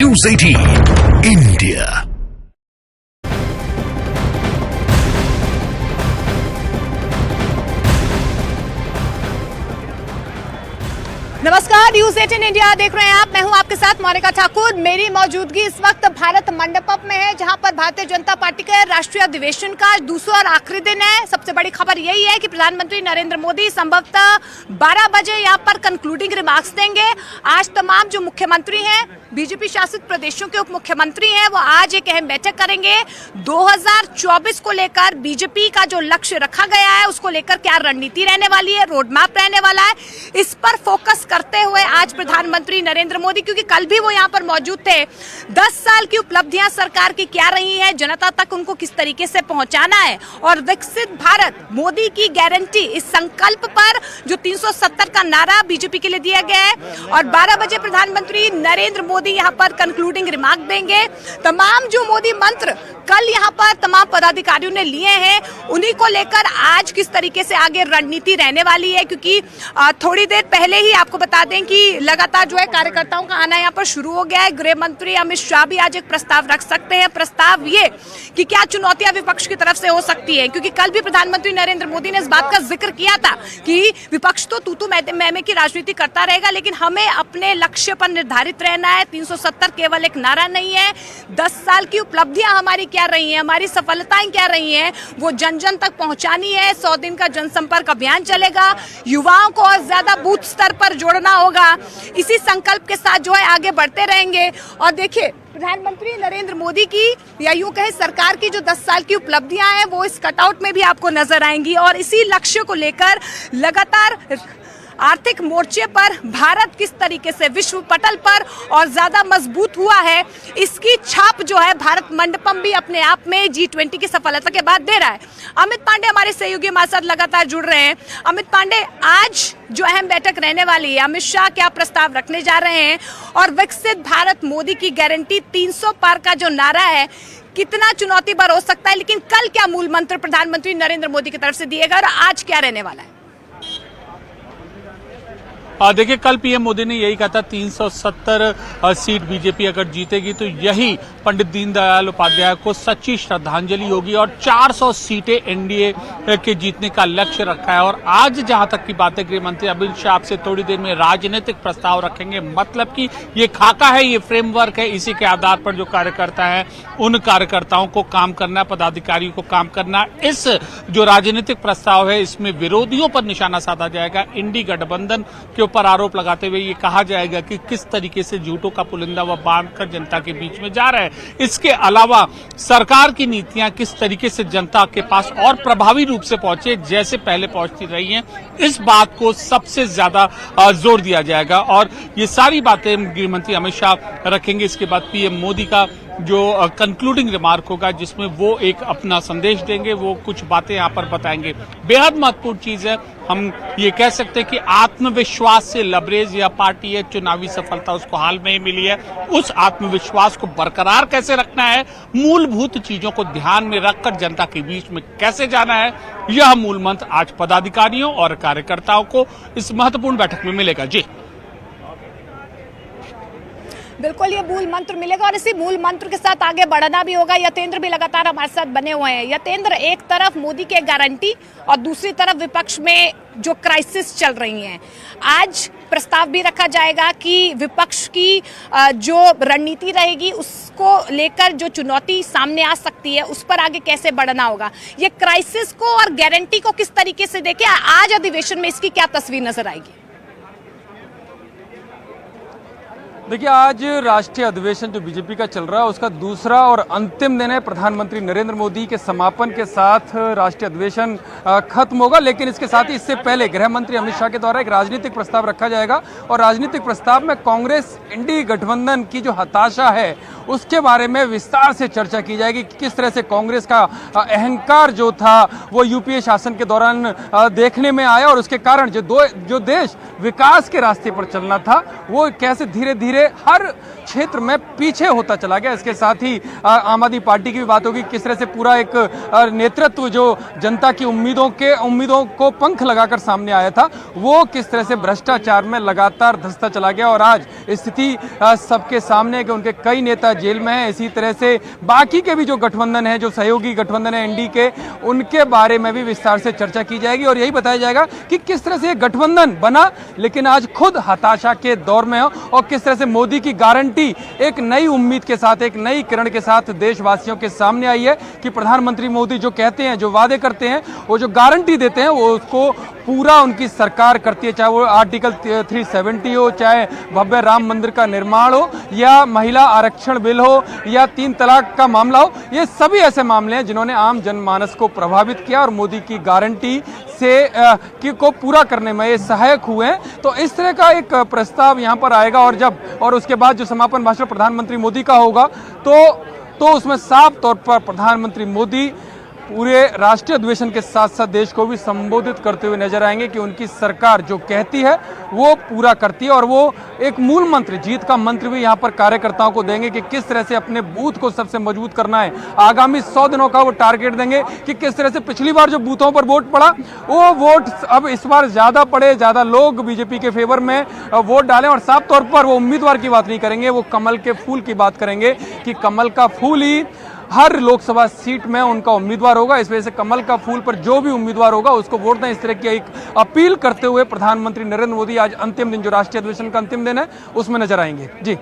News 18 India। नमस्कार, news 18 India देख रहे हैं आप। मैं हूं आपके साथ मोनिका ठाकुर। मेरी मौजूदगी इस वक्त भारत मंडपम में है, जहां पर भारतीय जनता पार्टी के राष्ट्रीय अधिवेशन का दूसरा और आखिरी दिन है। सबसे बड़ी खबर यही है कि प्रधानमंत्री नरेंद्र मोदी संभवतः 12 बजे यहां पर कंक्लूडिंग रिमार्क्स देंगे। आज तमाम जो मुख्यमंत्री हैं, बीजेपी शासित प्रदेशों के उप मुख्यमंत्री हैं, वो आज एक अहम बैठक करेंगे। 2024 को लेकर बीजेपी का जो लक्ष्य रखा गया है, उसको लेकर क्या रणनीति रहने वाली है, रोड मैप रहने वाला है, इस पर फोकस करते हुए आज प्रधानमंत्री नरेंद्र मोदी, क्योंकि कल भी वो यहाँ पर मौजूद थे, 10 साल की उपलब्धियां सरकार की क्या रही है, जनता तक उनको किस तरीके से पहुंचाना है, और विकसित भारत मोदी की गारंटी, इस संकल्प पर जो 370 का नारा बीजेपी के लिए दिया गया है। और 12 बजे प्रधानमंत्री नरेंद्र मोदी यहाँ पर कंक्लूडिंग रिमार्क देंगे। तमाम जो मोदी मंत्र कल यहाँ पर तमाम पदाधिकारियों ने लिए हैं, उन्हीं को लेकर आज किस तरीके से आगे रणनीति रहने वाली है, क्योंकि थोड़ी देर पहले ही आपको बता दें कि लगातार जो है कार्यकर्ताओं का आना यहाँ पर शुरू हो गया है। गृह मंत्री अमित शाह भी आज एक प्रस्ताव रख सकते हैं। प्रस्ताव ये कि क्या चुनौतियां विपक्ष की तरफ से हो सकती है, क्योंकि कल भी प्रधानमंत्री नरेंद्र मोदी ने इस बात का जिक्र किया था कि विपक्ष तो तू मैं की राजनीति करता रहेगा, लेकिन हमें अपने लक्ष्य पर निर्धारित रहना है। 370 केवल एक नारा नहीं है। 10 साल की उपलब्धियां हमारी क्या रही हैं, हमारी सफलताएं क्या रही हैं, वो जन जन तक पहुंचानी है। 100 दिन का जनसंपर्क अभियान चलेगा। युवाओं को और ज्यादा बूथ स्तर पर जोड़ना होगा। इसी संकल्प के साथ जो है आगे बढ़ते रहेंगे। और देखिए, प्रधानमंत्री नरेंद्र मोदी की, या यूं कहे सरकार की जो 10 साल की उपलब्धियां हैं, वो इस कटआउट में भी आपको नजर आएंगी। और इसी लक्ष्य को लेकर लगातार आर्थिक मोर्चे पर भारत किस तरीके से विश्व पटल पर और ज्यादा मजबूत हुआ है, इसकी छाप जो है भारत मंडपम भी अपने आप में G20 की सफलता के बाद दे रहा है। अमित पांडे हमारे सहयोगी हमारे साथ लगातार जुड़ रहे हैं। अमित पांडे, आज जो अहम बैठक रहने वाली है, अमित शाह क्या प्रस्ताव रखने जा रहे हैं, और विकसित भारत मोदी की गारंटी 300 पार का जो नारा है, कितना चुनौती भर हो सकता है, लेकिन कल क्या मूल मंत्र प्रधानमंत्री नरेंद्र मोदी की तरफ से दिएगा और आज क्या रहने वाला है? देखिए, कल पीएम मोदी ने यही कहा था, 370 सीट बीजेपी अगर जीतेगी तो यही पंडित दीनदयाल उपाध्याय को सच्ची श्रद्धांजलि होगी, और 400 सीटें एनडीए के जीतने का लक्ष्य रखा है। और आज जहां तक की बात है, गृह मंत्री अमित शाह आपसे थोड़ी देर में राजनीतिक प्रस्ताव रखेंगे। मतलब कि ये खाका है, ये फ्रेमवर्क है, इसी के आधार पर जो कार्यकर्ता है, उन कार्यकर्ताओं को काम करना, पदाधिकारियों को काम करना। इस जो राजनीतिक प्रस्ताव है, इसमें विरोधियों पर निशाना साधा जाएगा। इंडी गठबंधन के पर आरोप लगाते हुए ये कहा जाएगा कि किस तरीके से झूठों का पुलिंदा व बांधकर जनता के बीच में जा रहा है। इसके अलावा सरकार की नीतियां किस तरीके से जनता के पास और प्रभावी रूप से पहुंचे, जैसे पहले पहुंचती रही हैं, इस बात को सबसे ज्यादा जोर दिया जाएगा। और ये सारी बातें गृह मंत्री अमित शाह रखेंगे। इसके बाद पीएम मोदी का जो कंक्लूडिंग रिमार्क होगा, जिसमें वो एक अपना संदेश देंगे, वो कुछ बातें यहाँ पर बताएंगे। बेहद महत्वपूर्ण चीज है, हम ये कह सकते हैं कि आत्मविश्वास से लबरेज यह पार्टी है। चुनावी सफलता उसको हाल में ही मिली है। उस आत्मविश्वास को बरकरार कैसे रखना है, मूलभूत चीजों को ध्यान में रखकर जनता के बीच में कैसे जाना है, यह मूल मंत्र आज पदाधिकारियों और कार्यकर्ताओं को इस महत्वपूर्ण बैठक में मिलेगा। जी बिल्कुल, ये मूल मंत्र मिलेगा और इसी मूल मंत्र के साथ आगे बढ़ना भी होगा। यतेंद्र भी लगातार हमारे साथ बने हुए हैं। यतेंद्र, एक तरफ मोदी के गारंटी और दूसरी तरफ विपक्ष में जो क्राइसिस चल रही हैं, आज प्रस्ताव भी रखा जाएगा कि विपक्ष की जो रणनीति रहेगी, उसको लेकर जो चुनौती सामने आ सकती है, उस पर आगे कैसे बढ़ना होगा। ये क्राइसिस को और गारंटी को किस तरीके से देखें, आज अधिवेशन में इसकी क्या तस्वीर नजर आएगी? देखिए, आज राष्ट्रीय अधिवेशन जो बीजेपी का चल रहा है, उसका दूसरा और अंतिम दिन है। प्रधानमंत्री नरेंद्र मोदी के समापन के साथ राष्ट्रीय अधिवेशन खत्म होगा, लेकिन इसके साथ ही इससे पहले गृह मंत्री अमित शाह के द्वारा एक राजनीतिक प्रस्ताव रखा जाएगा। और राजनीतिक प्रस्ताव में कांग्रेस इंडी गठबंधन की जो हताशा है, उसके बारे में विस्तार से चर्चा की जाएगी कि किस तरह से कांग्रेस का अहंकार जो था वो यूपीए शासन के दौरान देखने में आया और उसके कारण जो देश विकास के रास्ते पर चलना था वो कैसे धीरे धीरे हर क्षेत्र में पीछे होता चला गया। इसके साथ ही आम आदमी पार्टी की भी बात होगी, किस तरह से पूरा एक नेतृत्व जो जनता की उम्मीदों को पंख लगाकर सामने आया था वो किस तरह से भ्रष्टाचार में लगातार धंसता चला गया और आज स्थिति सबके सामने है कि उनके कई नेता जेल में हैं। इसी तरह से बाकी के भी जो गठबंधन है, जो सहयोगी गठबंधन है एनडीए के, उनके बारे में भी विस्तार से चर्चा की जाएगी और यही बताया जाएगा कि किस तरह से गठबंधन बना लेकिन आज खुद हताशा के दौर में हो और किस तरह से मोदी की गारंटी एक नई उम्मीद के साथ, एक नई किरण के साथ देशवासियों के सामने आई है कि प्रधानमंत्री मोदी जो कहते हैं, जो वादे करते हैं, वो जो गारंटी देते हैं वो उसको पूरा उनकी सरकार करती है। चाहे वो आर्टिकल 370 हो, चाहे भव्य राम मंदिर का निर्माण हो या महिला आरक्षण बिल हो या 3 तलाक का मामला हो, ये सभी ऐसे मामले हैं जिन्होंने आम जनमानस को प्रभावित किया और मोदी की गारंटी से को पूरा करने में ये सहायक हुए हैं। तो इस तरह का एक प्रस्ताव यहाँ पर आएगा और उसके बाद जो समापन भाषण प्रधानमंत्री मोदी का होगा तो उसमें साफ तौर पर प्रधानमंत्री मोदी पूरे राष्ट्रीय अधिवेशन के साथ साथ देश को भी संबोधित करते हुए नजर आएंगे कि उनकी सरकार जो कहती है वो पूरा करती है और वो एक मूल मंत्र, जीत का मंत्र भी यहाँ पर कार्यकर्ताओं को देंगे कि किस तरह से अपने बूथ को सबसे मजबूत करना है। आगामी 100 दिनों का वो टारगेट देंगे कि किस तरह से पिछली बार जो बूथों पर वोट पड़ा वो वोट अब इस बार ज्यादा पड़े, ज्यादा लोग बीजेपी के फेवर में वोट डालें और साफ तौर पर वो उम्मीदवार की बात नहीं करेंगे, वो कमल के फूल की बात करेंगे कि कमल का फूल ही हर लोकसभा सीट में उनका उम्मीदवार होगा। इस वजह से कमल का फूल पर जो भी उम्मीदवार होगा उसको वोट दें, इस तरह की एक अपील करते हुए प्रधानमंत्री नरेंद्र मोदी आज अंतिम दिन, जो राष्ट्रीय अधिवेशन का अंतिम दिन है, उसमें नजर आएंगे। जी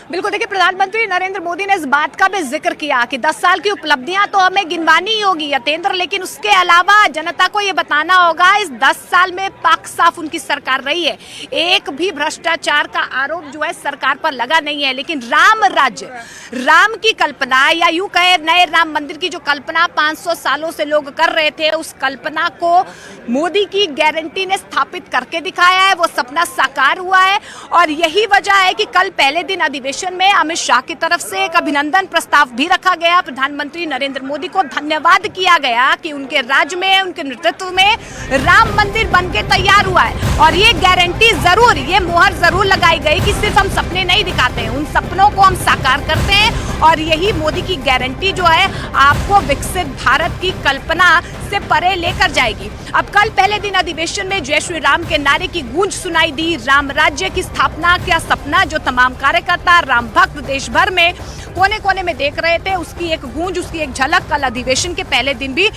बिल्कुल, देखिए प्रधानमंत्री नरेंद्र मोदी ने इस बात का भी जिक्र किया कि 10 साल की उपलब्धियां तो हमें गिनवानी ही होगी यतेंद्र, लेकिन उसके अलावा जनता को ये बताना होगा इस 10 साल में पाक साफ उनकी सरकार रही है, एक भी भ्रष्टाचार का आरोप जो है सरकार पर लगा नहीं है। लेकिन राम राज्य, राम की कल्पना या यूं कहे नए राम मंदिर की जो कल्पना 500 सालों से लोग कर रहे थे, उस कल्पना को मोदी की गारंटी ने स्थापित करके दिखाया है, वो सपना साकार हुआ है। और यही वजह है कि कल पहले दिन अधिवेशन में अमित शाह की तरफ से एक अभिनंदन प्रस्ताव भी रखा गया। प्रधानमंत्री नरेंद्र मोदी को धन्यवाद किया गया कि उनके राज्य में, उनके नेतृत्व में राम मंदिर बनके तैयार हुआ है और ये गारंटी जरूर, ये मोहर जरूर लगाई गई कि सिर्फ हम सपने नहीं दिखाते हैं, उन सपनों को हम साकार करते हैं और यही मोदी की गारंटी जो है आपको विकसित भारत की कल्पना से परे लेकर जाएगी। अब कल पहले दिन अधिवेशन में जय श्री राम के नारे की गूंज सुनाई दी। राम राज्य की स्थापना का सपना जो तमाम कार्यकर्ता, राम भक्त देश भर में कोने कोने में देख रहे थे, उसकी एक गूंज, उसकी एक झलक कल अधिवेशन के पहले दिन भी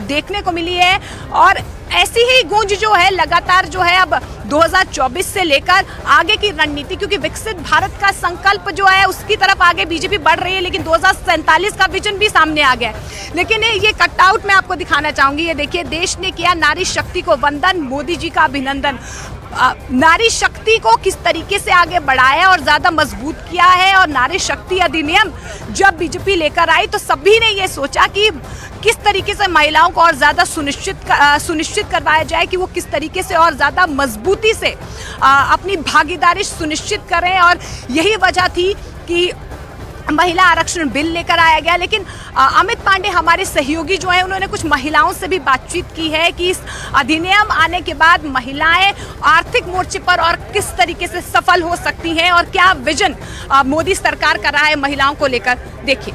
देखने को मिली है। और ऐसी ही गूंज जो है लगातार जो है अब 2024 से लेकर आगे की रणनीति, क्योंकि विकसित भारत का संकल्प जो है उसकी तरफ आगे बीजेपी बढ़ रही है, लेकिन 2047 का विजन भी सामने आ गया है। लेकिन ये कटआउट मैं आपको दिखाना चाहूंगी, ये देखिए, देश ने किया नारी शक्ति को वंदन, मोदी जी का अभिनंदन। नारी शक्ति को किस तरीके से आगे बढ़ाया और ज्यादा मजबूत किया है। और नारी शक्ति अधिनियम जब बीजेपी लेकर आई तो सभी ने ये सोचा कि किस तरीके से महिलाओं को और ज्यादा सुनिश्चित करवाया जाए कि वो किस तरीके से और ज्यादा मजबूती से अपनी भागीदारी सुनिश्चित करें। और यही वजह थी कि महिला आरक्षण बिल लेकर आया गया। लेकिन अमित पांडे हमारे सहयोगी जो हैं, उन्होंने कुछ महिलाओं से भी बातचीत की है कि इस अधिनियम आने के बाद महिलाएं आर्थिक मोर्चे पर और किस तरीके से सफल हो सकती हैं और क्या विजन मोदी सरकार का रहा है महिलाओं को लेकर। देखिए,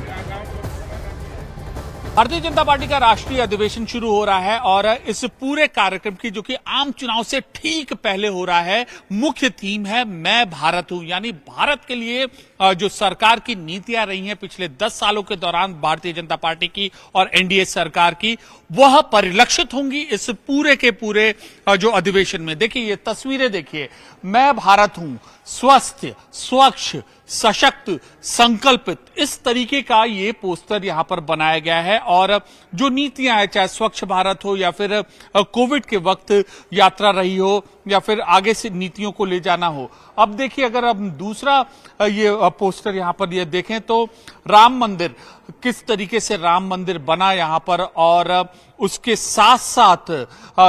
भारतीय जनता पार्टी का राष्ट्रीय अधिवेशन शुरू हो रहा है और इस पूरे कार्यक्रम की, जो कि आम चुनाव से ठीक पहले हो रहा है, मुख्य थीम है मैं भारत हूं। यानी भारत के लिए जो सरकार की नीतियां रही हैं पिछले 10 सालों के दौरान भारतीय जनता पार्टी की और एनडीए सरकार की, वह परिलक्षित होंगी इस पूरे के पूरे जो अधिवेशन में। देखिए ये तस्वीरें देखिए, मैं भारत हूं, स्वस्थ, स्वच्छ, सशक्त, संकल्पित, इस तरीके का ये पोस्टर यहां पर बनाया गया है। और जो नीतियां हैं, चाहे स्वच्छ भारत हो या फिर कोविड के वक्त यात्रा रही हो या फिर आगे से नीतियों को ले जाना हो। अब देखिए, अगर हम दूसरा ये पोस्टर यहां पर ये देखें तो राम मंदिर, किस तरीके से राम मंदिर बना यहां पर, और उसके साथ साथ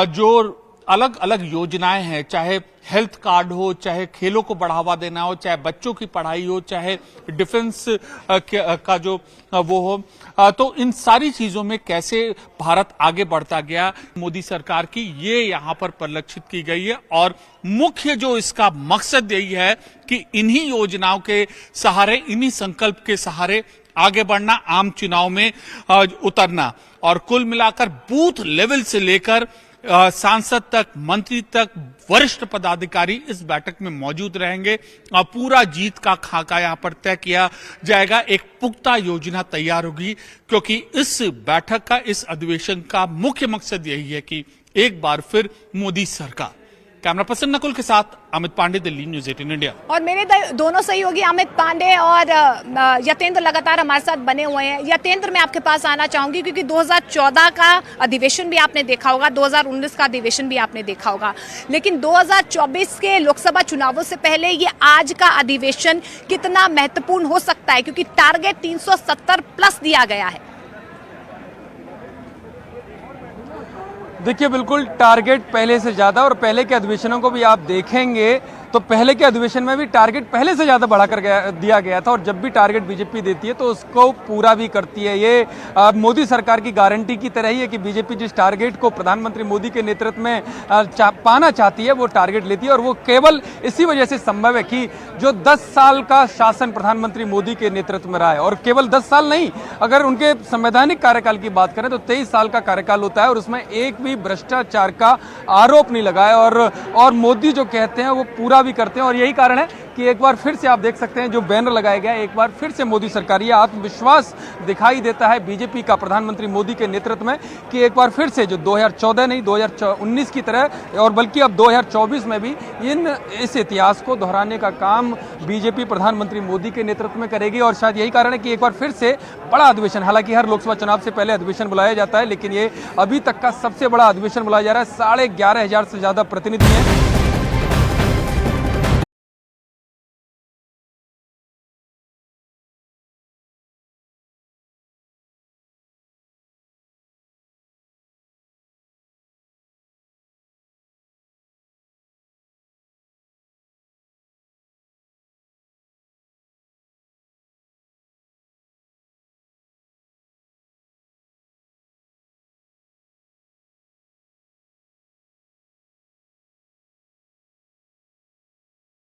जो अलग अलग योजनाएं हैं, चाहे हेल्थ कार्ड हो, चाहे खेलों को बढ़ावा देना हो, चाहे बच्चों की पढ़ाई हो, चाहे डिफेंस का जो वो हो, तो इन सारी चीजों में कैसे भारत आगे बढ़ता गया मोदी सरकार की, ये यहां पर परिलक्षित की गई है। और मुख्य जो इसका मकसद यही है कि इन्हीं योजनाओं के सहारे, इन्हीं संकल्प के सहारे आगे बढ़ना, आम चुनाव में उतरना। और कुल मिलाकर बूथ लेवल से लेकर सांसद तक, मंत्री तक, वरिष्ठ पदाधिकारी इस बैठक में मौजूद रहेंगे और पूरा जीत का खाका यहां पर तय किया जाएगा। एक पुख्ता योजना तैयार होगी, क्योंकि इस बैठक का, इस अधिवेशन का मुख्य मकसद यही है कि एक बार फिर मोदी सरकार। कैमरा पर्सन नकुल के साथ अमित पांडे, दिल्ली, न्यूज़ 18 इंडिया। और मेरे दोनों सहयोगी अमित पांडे और यतेंद्र लगातार हमारे साथ बने हुए हैं। यतेंद्र, मैं आपके पास आना चाहूंगी क्योंकि 2014 का अधिवेशन भी आपने देखा होगा, 2019 का अधिवेशन भी आपने देखा होगा, लेकिन 2024 के लोकसभा चुनावों से पहले ये आज का अधिवेशन कितना महत्वपूर्ण हो सकता है, क्योंकि टारगेट 370 प्लस दिया गया है। देखिए, बिल्कुल टारगेट पहले से ज़्यादा, और पहले के अधिवेशनों को भी आप देखेंगे तो पहले के अधिवेशन में भी टारगेट पहले से ज़्यादा बढ़ाकर दिया गया था, और जब भी टारगेट बीजेपी देती है तो उसको पूरा भी करती है। ये मोदी सरकार की गारंटी की तरह ही है कि बीजेपी जिस टारगेट को प्रधानमंत्री मोदी के नेतृत्व में पाना चाहती है वो टारगेट लेती है, और वो केवल इसी वजह से संभव है कि जो 10 साल का शासन प्रधानमंत्री मोदी के नेतृत्व में रहा है, और केवल 10 साल नहीं, अगर उनके संवैधानिक कार्यकाल की बात करें तो 23 साल का कार्यकाल होता है, और उसमें एक भी भ्रष्टाचार का आरोप नहीं लगा है, और मोदी जो कहते हैं वो पूरा भी करते हैं। और यही कारण है कि एक बार फिर से आप देख सकते हैं जो बैनर लगाया गया है, एक बार फिर से मोदी सरकार, ये आत्मविश्वास दिखाई देता है बीजेपी का प्रधानमंत्री मोदी के नेतृत्व में कि एक बार फिर से जो 2014 नहीं 2019 की तरह, और बल्कि अब 2024 में भी इस इतिहास को दोहराने का काम बीजेपी प्रधानमंत्री मोदी के नेतृत्व में करेगी। और शायद यही कारण है कि एक बार फिर से बड़ा अधिवेशन, हालांकि हर लोकसभा चुनाव से पहले अधिवेशन बुलाया जाता है, लेकिन ये अभी तक का सबसे बड़ा अधिवेशन बुलाया जा रहा है। 11,500 से ज्यादा प्रतिनिधि हैं